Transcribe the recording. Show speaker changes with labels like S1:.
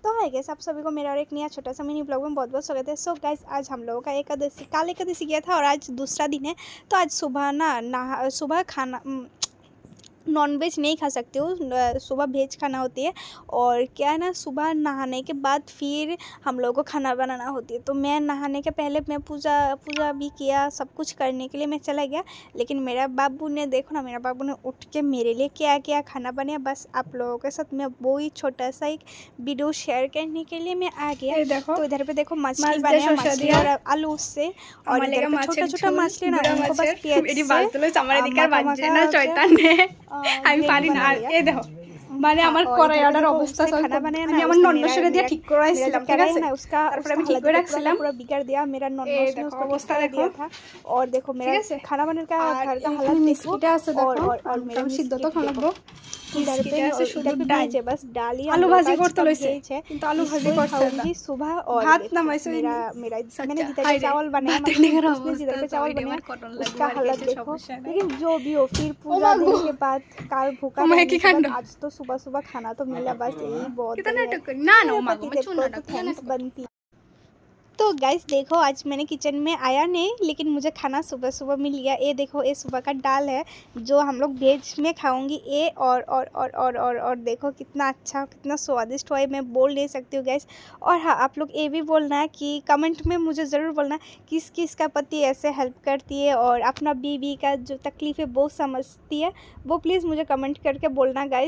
S1: तो hi guys, आप सभी को मेरा और एक नया छोटा सा मिनी ब्लॉग में बहुत बहुत स्वागत है। सो गाइस, आज हम लोगों का एकादशी काल एकादशी गया था और आज दूसरा दिन है। तो आज सुबह खाना नॉनवेज नहीं खा सकते हो, सुबह वेज खाना होती है। और क्या है ना, सुबह नहाने के बाद फिर हम लोगों को खाना बनाना होती है। तो मैं नहाने के पहले मैं पूजा भी किया, सब कुछ करने के लिए मैं चला गया। लेकिन मेरा बाबू ने देखो ना, मेरा बाबू ने उठ के मेरे लिए क्या क्या खाना बनाया, बस आप लोगों के साथ मैं वो ही छोटा सा एक वीडियो शेयर करने के लिए मैं आ गया। तो इधर पे देखो मछली बनाया, मछली और आलू उससे, और इधर पे छोटा छोटा मछली ना, उनको बस
S2: আমি পারি না। আর এই দেখো মানে আমার কড়াইটার অবস্থা
S1: खाना बनाया ना,
S2: আমি আমার নন্নসরে দিয়ে ঠিক করাইছিলাম, ঠিক আছে
S1: ना, उसका
S2: তারপর আমি ঠিক করে রাখছিলাম।
S1: पूरा बिगड़ दिया मेरा नॉनवेज ने, उसको
S2: अवस्था
S1: ठीक कर दिया था। और देखो मेरा खाना बनाने का घर का हालत देखो, और मेरा
S2: সিদ্ধ তো খাবো।
S1: इधर पे भेज है, बस डाली
S2: आलू भाजी করতে লইছে
S1: है,
S2: কিন্তু আলু ভাজি করছে না
S1: सुबह। और
S2: ভাত নামাইছে
S1: मेरा मैंने जिधर पे चावल बनाया, जिधर पे चावल बनाया उसका हालत देखो। लेकिन जो भी हो, फिर पूरा दिन के बाद काल भूखा आज तो सुबह सुबह खाना तो मिला, बस यही बहुत बनती। तो गाइस देखो, आज मैंने किचन में आया नहीं, लेकिन मुझे खाना सुबह सुबह मिल गया। ये देखो, ये सुबह का दाल है जो हम लोग वेज में खाऊंगी। ये और देखो कितना अच्छा, कितना स्वादिष्ट हुआ है, मैं बोल नहीं सकती हूँ गाइस। और हाँ, आप लोग ये भी बोलना है कि कमेंट में मुझे ज़रूर बोलना किस किस का पति ऐसे हेल्प करती है और अपना बीवी का जो तकलीफ़ है वो समझती है, वो प्लीज़ मुझे कमेंट करके बोलना गाइस।